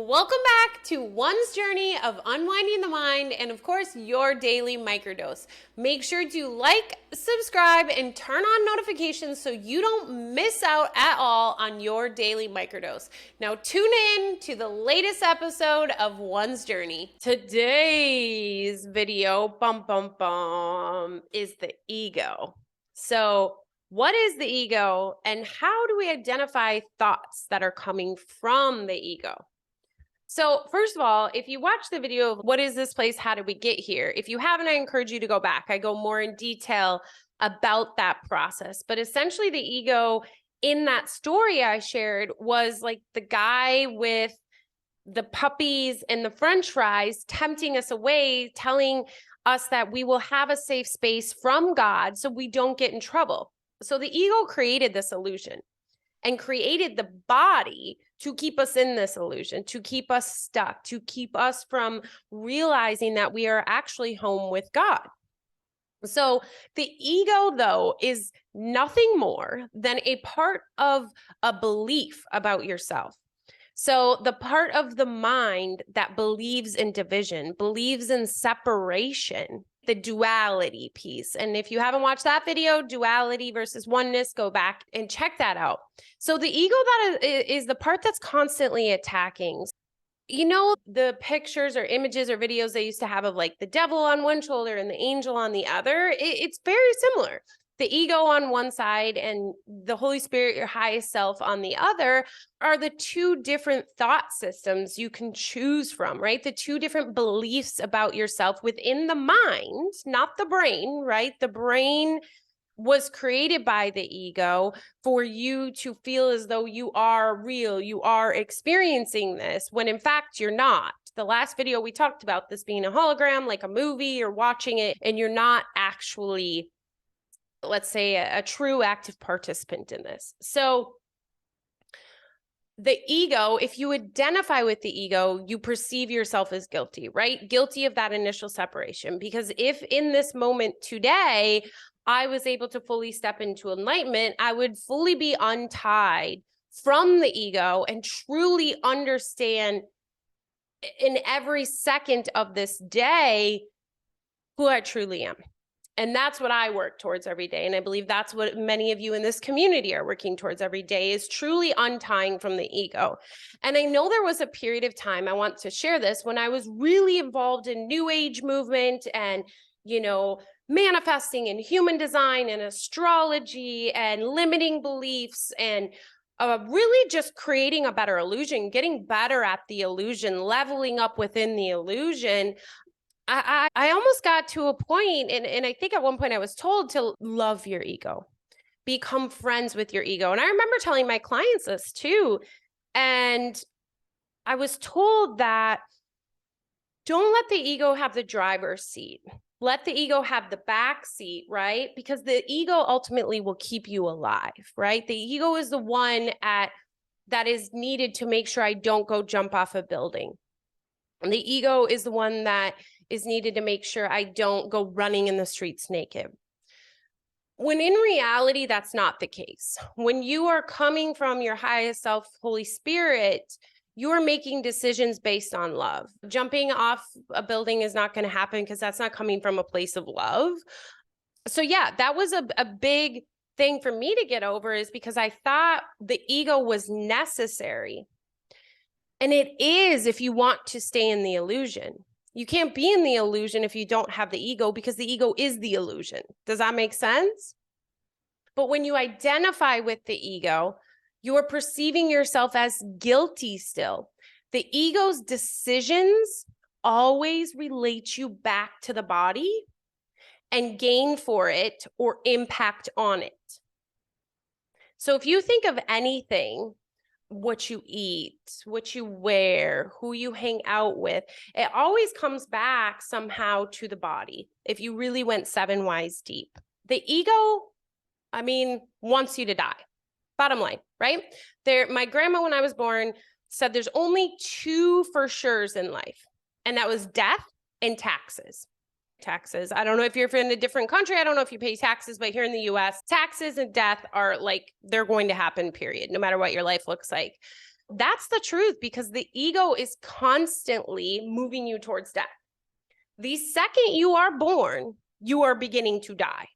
Welcome back to One's journey of unwinding the mind and, of course, your daily microdose. Make sure to like, subscribe, and turn on notifications so you don't miss out at all on your daily microdose. Now, tune in to the latest episode of One's journey. Today's video, is the ego. So, what is the ego and how do we identify thoughts that are coming from the ego? So first of all, if you watch the video of what is this place, how did we get here? If you haven't, I encourage you to go back. I go more in detail about that process. But essentially the ego in that story I shared was like the guy with the puppies and the French fries tempting us away, telling us that we will have a safe space from God so we don't get in trouble. So the ego created this illusion and created the body to keep us in this illusion, to keep us stuck, to keep us from realizing that we are actually home with God. So the ego, though, is nothing more than a part of a belief about yourself. So the part of the mind that believes in division, believes in separation, the duality piece. And if you haven't watched that video, duality versus oneness, go back and check that out. So the ego that is the part that's constantly attacking. You know, the pictures or images or videos they used to have of like the devil on one shoulder and the angel on the other, it's very similar. The ego on one side and the Holy Spirit, your highest self, on the other are the two different thought systems you can choose from, right? The two different beliefs about yourself within the mind, not the brain, right? The brain was created by the ego for you to feel as though you are real, you are experiencing this, when in fact you're not. The last video we talked about this being a hologram, like a movie, you're watching it and you're not actually, let's say, a true active participant in this. So the ego, if you identify with the ego, you perceive yourself as guilty, right? Guilty of that initial separation. Because if in this moment today, I was able to fully step into enlightenment, I would fully be untied from the ego and truly understand in every second of this day who I truly am. And that's what I work towards every day. And I believe that's what many of you in this community are working towards every day, is truly untying from the ego. And I know there was a period of time, I want to share this, when I was really involved in New Age movement and, you know, manifesting in human design and astrology and limiting beliefs and really just creating a better illusion, getting better at the illusion, leveling up within the illusion. I almost got to a point, and I think at one point I was told to love your ego, become friends with your ego. And I remember telling my clients this too. And I was told that don't let the ego have the driver's seat. Let the ego have the back seat, right? Because the ego ultimately will keep you alive, right? The ego is the one that is needed to make sure I don't go jump off a building. And the ego is the one that is needed to make sure I don't go running in the streets naked. When in reality, that's not the case. When you are coming from your highest self, Holy Spirit, you're making decisions based on love. Jumping off a building is not going to happen because that's not coming from a place of love. So yeah, that was a big thing for me to get over, is because I thought the ego was necessary. And it is if you want to stay in the illusion. You can't be in the illusion if you don't have the ego, because the ego is the illusion. Does that make sense? But when you identify with the ego, you are perceiving yourself as guilty still. The ego's decisions always relate you back to the body and gain for it or impact on it. So if you think of anything, what you eat, what you wear, who you hang out with, it always comes back somehow to the body. If you really went 7 whys deep, the ego, wants you to die. Bottom line, right? My grandma, when I was born, said there's only 2 for sures in life, and that was death and taxes. Taxes. I don't know if you're in a different country. I don't know if you pay taxes, but here in the US, taxes and death are like, they're going to happen, period, no matter what your life looks like. That's the truth, because the ego is constantly moving you towards death. The second you are born, you are beginning to die,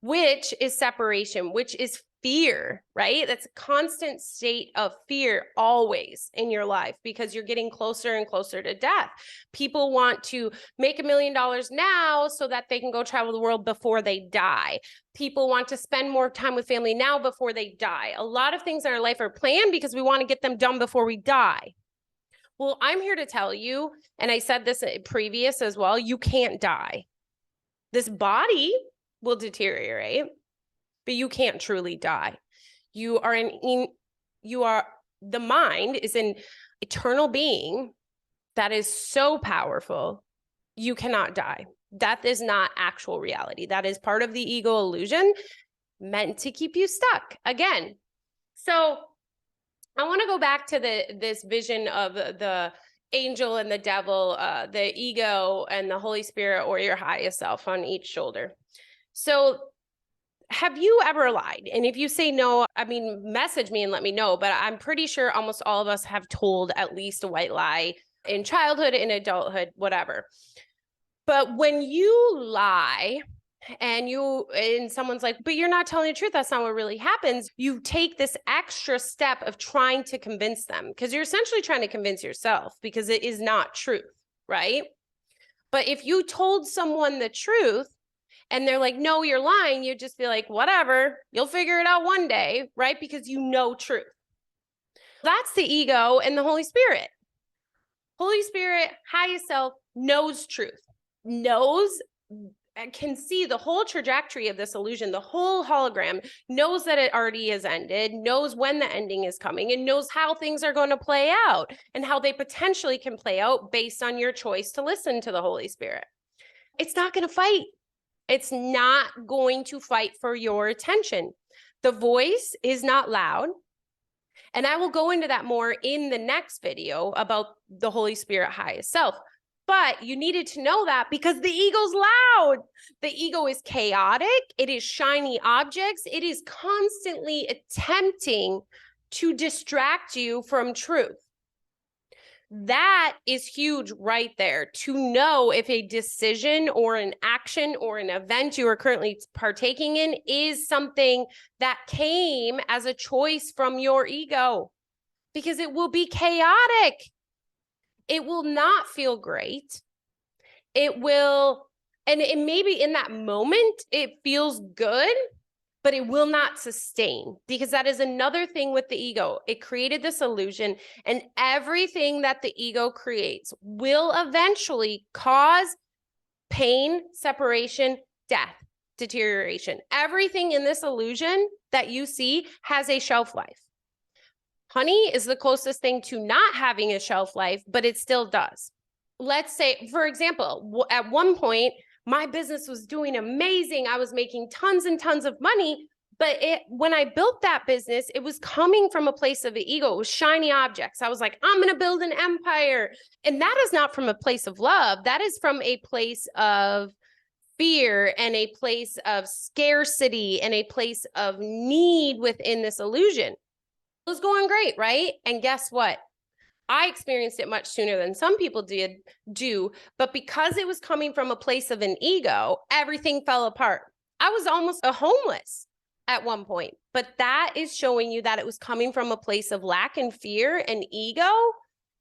which is separation, which is fear, right? That's a constant state of fear always in your life, because you're getting closer and closer to death. People want to make $1 million now so that they can go travel the world before they die. People want to spend more time with family now before they die. A lot of things in our life are planned because we want to get them done before we die. Well, I'm here to tell you, and I said this previous as well, you can't die. This body will deteriorate, but you can't truly die. The mind is an eternal being that is so powerful, you cannot die. Death is not actual reality. That is part of the ego illusion meant to keep you stuck again. So I want to go back to this vision of the angel and the devil, the ego and the Holy Spirit, or your highest self on each shoulder. So have you ever lied? And if you say no, I mean, message me and let me know, but I'm pretty sure almost all of us have told at least a white lie in childhood, in adulthood, whatever. But when you lie, and someone's like, but you're not telling the truth, that's not what really happens, you take this extra step of trying to convince them, because you're essentially trying to convince yourself, because it is not truth, right? But if you told someone the truth and they're like, no, you're lying, you'd just be like, whatever, you'll figure it out one day, right? Because you know truth. That's the ego and the Holy Spirit. Holy Spirit, highest self, knows truth, knows and can see the whole trajectory of this illusion, the whole hologram, knows that it already has ended, knows when the ending is coming, and knows how things are going to play out and how they potentially can play out based on your choice to listen to the Holy Spirit. It's not going to fight. It's not going to fight for your attention. The voice is not loud. And I will go into that more in the next video about the Holy Spirit highest self. But you needed to know that because the ego's loud. The ego is chaotic. It is shiny objects. It is constantly attempting to distract you from truth. That is huge right there, to know if a decision or an action or an event you are currently partaking in is something that came as a choice from your ego, because it will be chaotic. It will not feel great. It will, and it maybe in that moment, it feels good, but it will not sustain, because that is another thing with the ego. It created this illusion, and everything that the ego creates will eventually cause pain, separation, death, deterioration. Everything in this illusion that you see has a shelf life. Honey is the closest thing to not having a shelf life, but it still does. Let's say, for example, at one point, my business was doing amazing. I was making tons and tons of money, but when I built that business, it was coming from a place of the ego. It was shiny objects. I was like, I'm going to build an empire. And that is not from a place of love. That is from a place of fear and a place of scarcity and a place of need within this illusion. It was going great, right? And guess what? I experienced it much sooner than some people do, but because it was coming from a place of an ego, everything fell apart. I was almost homeless at one point, but that is showing you that it was coming from a place of lack and fear and ego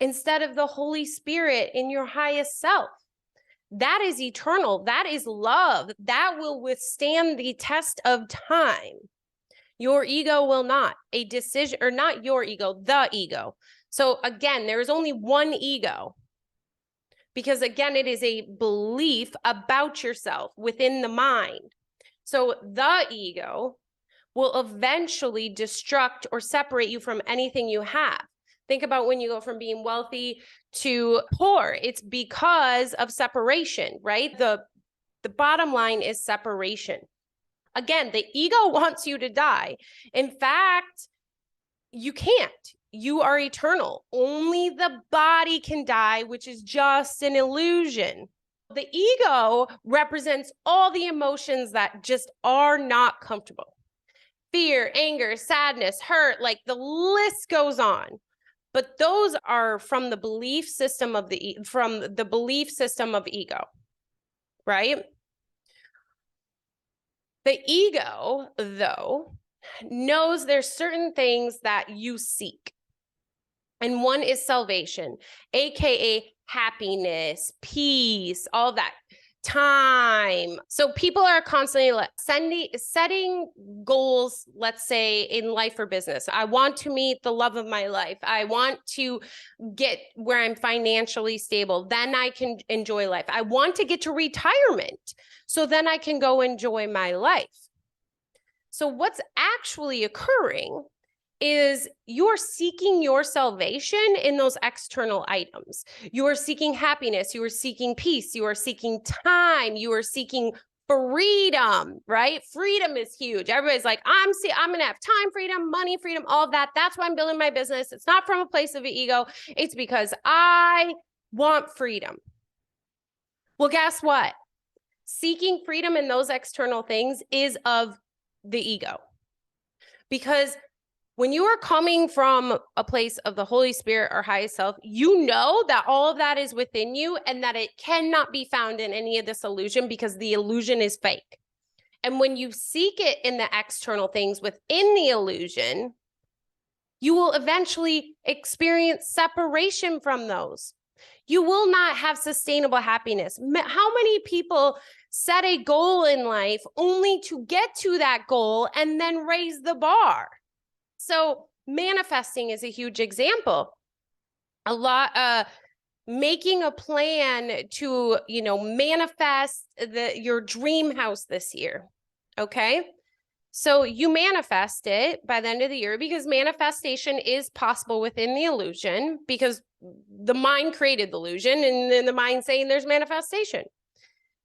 instead of the Holy Spirit in your highest self. That is eternal. That is love. That will withstand the test of time. Your ego will not. A decision, or not your ego, the ego. So again, there is only one ego, because again, it is a belief about yourself within the mind. So the ego will eventually destruct or separate you from anything you have. Think about when you go from being wealthy to poor. It's because of separation, right? The bottom line is separation. Again, the ego wants you to die. In fact, you can't. You are eternal. Only the body can die, which is just an illusion. The ego represents all the emotions that just are not comfortable. fear, anger, sadness, hurt, like the list goes on. But those are from the belief system of ego, right? The ego, though, knows there's certain things that you seek. And one is salvation, aka happiness, peace, all that, time. So people are constantly setting goals, let's say in life or business. I want to meet the love of my life. I want to get where I'm financially stable. Then I can enjoy life. I want to get to retirement. So then I can go enjoy my life. So what's actually occurring is you're seeking your salvation in those external items. You are seeking happiness. You are seeking peace. You are seeking time. You are seeking freedom, right? Freedom is huge. Everybody's like, I'm going to have time freedom, money freedom, all of that. That's why I'm building my business. It's not from a place of ego. It's because I want freedom. Well, guess what? Seeking freedom in those external things is of the ego. Because when you are coming from a place of the Holy Spirit or highest self, you know that all of that is within you and that it cannot be found in any of this illusion because the illusion is fake. And when you seek it in the external things within the illusion, you will eventually experience separation from those. You will not have sustainable happiness. How many people set a goal in life only to get to that goal and then raise the bar? So manifesting is a huge example. Making a plan to, manifest your dream house this year. Okay. So you manifest it by the end of the year because manifestation is possible within the illusion because the mind created the illusion and then the mind saying there's manifestation.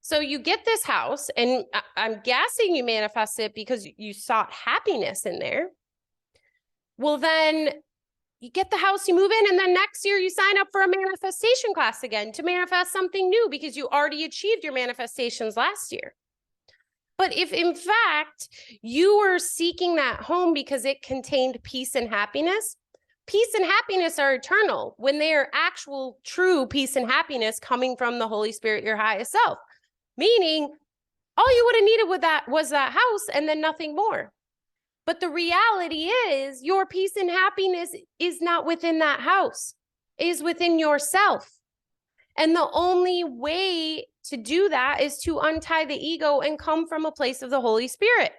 So you get this house and I'm guessing you manifest it because you sought happiness in there. Well, then you get the house, you move in, and then next year you sign up for a manifestation class again to manifest something new because you already achieved your manifestations last year. But if in fact you were seeking that home because it contained peace and happiness are eternal when they are actual, true peace and happiness coming from the Holy Spirit, your highest self. Meaning all you would have needed was that house and then nothing more. But the reality is your peace and happiness is not within that house, it is within yourself. And the only way to do that is to untie the ego and come from a place of the Holy Spirit.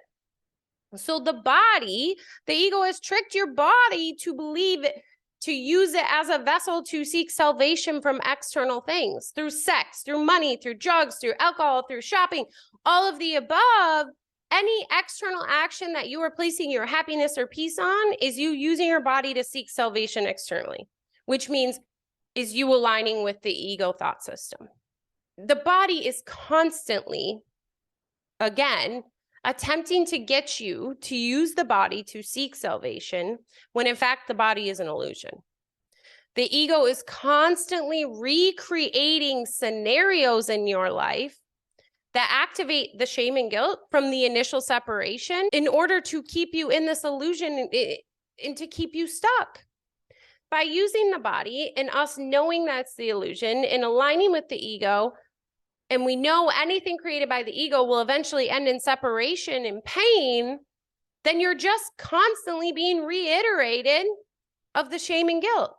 So the ego has tricked your body to believe it, to use it as a vessel to seek salvation from external things, through sex, through money, through drugs, through alcohol, through shopping, all of the above. Any external action that you are placing your happiness or peace on is you using your body to seek salvation externally, which means is you aligning with the ego thought system. The body is constantly, again, attempting to get you to use the body to seek salvation when in fact the body is an illusion. The ego is constantly recreating scenarios in your life that activate the shame and guilt from the initial separation in order to keep you in this illusion and to keep you stuck. By using the body and us knowing that's the illusion and aligning with the ego, and we know anything created by the ego will eventually end in separation and pain, then you're just constantly being reiterated of the shame and guilt.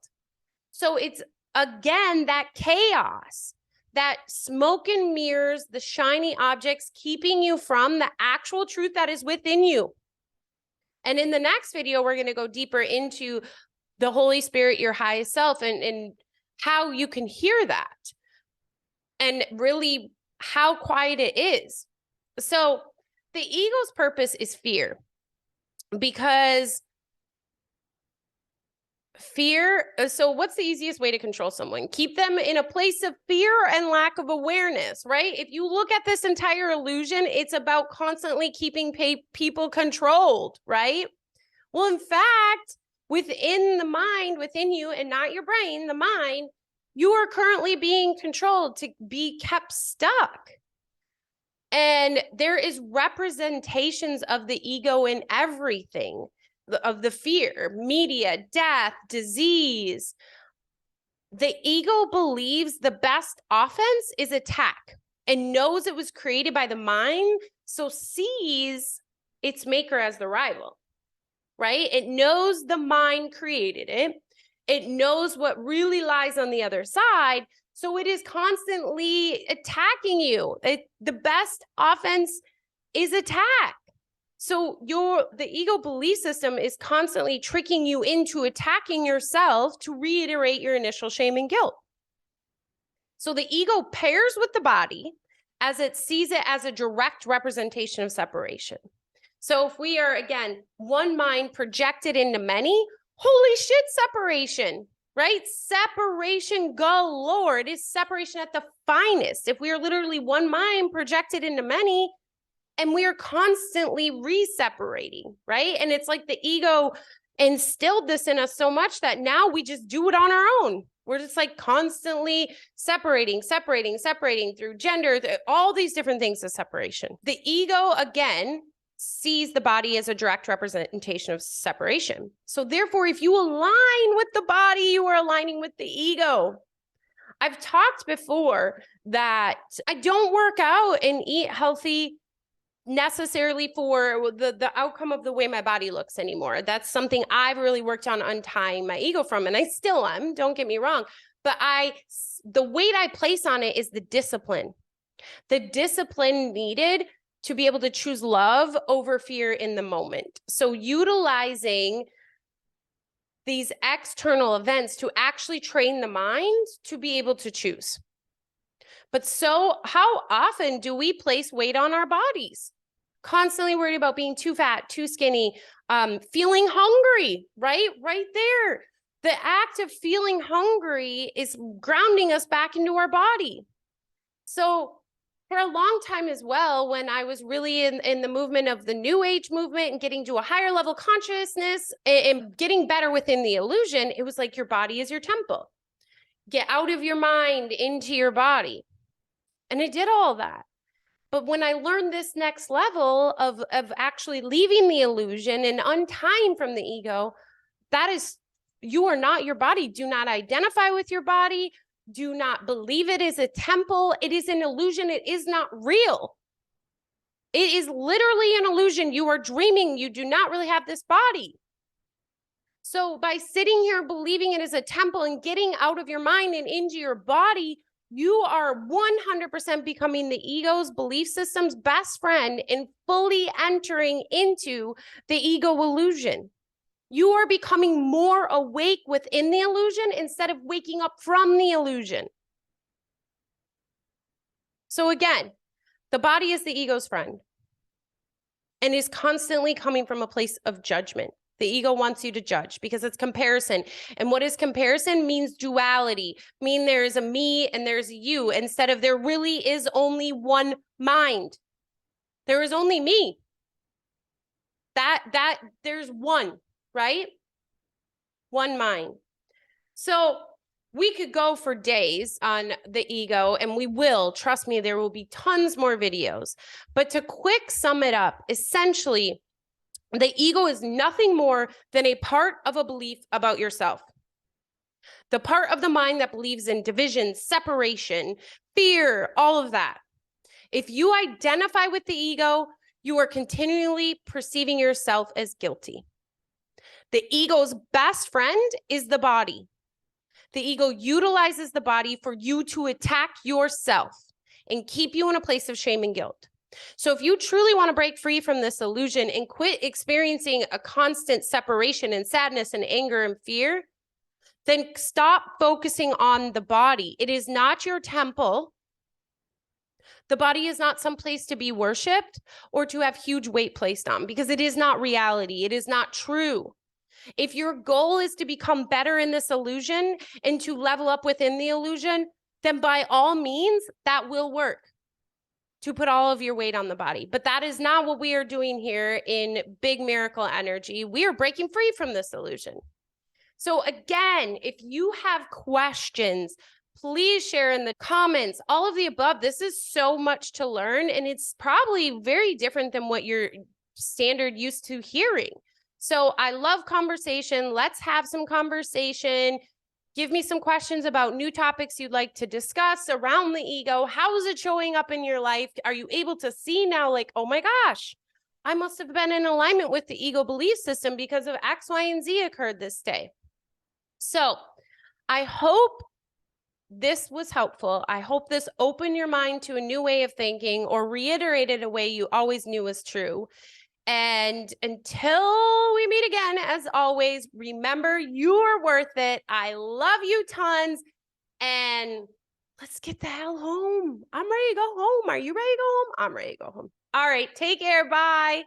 So it's, again, that chaos, that smoke and mirrors, the shiny objects keeping you from the actual truth that is within you. And in the next video, we're going to go deeper into the Holy Spirit, your highest self, and how you can hear that and really how quiet it is. So the ego's purpose is fear, because fear, so what's the easiest way to control someone? Keep them in a place of fear and lack of awareness, right? If you look at this entire illusion, it's about constantly keeping people controlled, right? Well, in fact, within the mind, within you, and not your brain, the mind, you are currently being controlled to be kept stuck. And there is representations of the ego in everything, of the fear, media, death, disease. The ego believes the best offense is attack and knows it was created by the mind, so sees its maker as the rival, right? It knows the mind created it. It knows what really lies on the other side. So it is constantly attacking you. The best offense is attack. So the ego belief system is constantly tricking you into attacking yourself to reiterate your initial shame and guilt. So the ego pairs with the body as it sees it as a direct representation of separation. So if we are, again, one mind projected into many, holy shit, separation, right? Separation galore. It is separation at the finest. If we are literally one mind projected into many, and we are constantly re-separating, right? And it's like the ego instilled this in us so much that now we just do it on our own. We're just like constantly separating through gender, all these different things of separation. The ego, again, sees the body as a direct representation of separation. So therefore, if you align with the body, you are aligning with the ego. I've talked before that I don't work out and eat healthy necessarily for the outcome of the way my body looks anymore. That's something I've really worked on untying my ego from, and I still am, don't get me wrong, but the weight I place on it is the discipline needed to be able to choose love over fear in the moment. So utilizing these external events to actually train the mind to be able to choose. But so how often do we place weight on our bodies? Constantly worried about being too fat, too skinny, feeling hungry, right? Right there. The act of feeling hungry is grounding us back into our body. So for a long time as well, when I was really in the movement of the New Age movement and getting to a higher level consciousness and getting better within the illusion, it was like your body is your temple. Get out of your mind into your body. And I did all that. But when I learned this next level of actually leaving the illusion and untying from the ego, that is, you are not your body. Do not identify with your body. Do not believe it is a temple. It is an illusion. It is not real. It is literally an illusion. You are dreaming. You do not really have this body. So by sitting here believing it is a temple and getting out of your mind and into your body, you are 100% becoming the ego's belief system's best friend and fully entering into the ego illusion. You are becoming more awake within the illusion instead of waking up from the illusion. So again, the body is the ego's friend and is constantly coming from a place of judgment. The ego wants you to judge because it's comparison. And what is comparison? Means duality. Mean there is a me and there's a you instead of there really is only one mind. There is only me. That there's one, right? One mind. So we could go for days on the ego, and we will. Trust me, there will be tons more videos. But to quick sum it up, essentially, the ego is nothing more than a part of a belief about yourself. The part of the mind that believes in division, separation, fear, all of that. If you identify with the ego, you are continually perceiving yourself as guilty. The ego's best friend is the body. The ego utilizes the body for you to attack yourself and keep you in a place of shame and guilt. So if you truly want to break free from this illusion and quit experiencing a constant separation and sadness and anger and fear, then stop focusing on the body. It is not your temple. The body is not some place to be worshipped or to have huge weight placed on, because it is not reality. It is not true. If your goal is to become better in this illusion and to level up within the illusion, then by all means, that will work. To put all of your weight on the body. But that is not what we are doing here in Big Miracle Energy. We are breaking free from this illusion. So again, if you have questions, Please share in the comments, all of the above. This is so much to learn, and it's probably very different than what you're standard used to hearing. So I love conversation. Let's have some conversation. Give me some questions about new topics you'd like to discuss around the ego. How is it showing up in your life? Are you able to see now, like, oh my gosh, I must have been in alignment with the ego belief system because of X, Y, and Z occurred this day. So I hope this was helpful. I hope this opened your mind to a new way of thinking or reiterated a way you always knew was true. And until we meet again, as always, remember you are worth it. I love you tons. And let's get the hell home. I'm ready to go home. Are you ready to go home? I'm ready to go home. All right. Take care. Bye.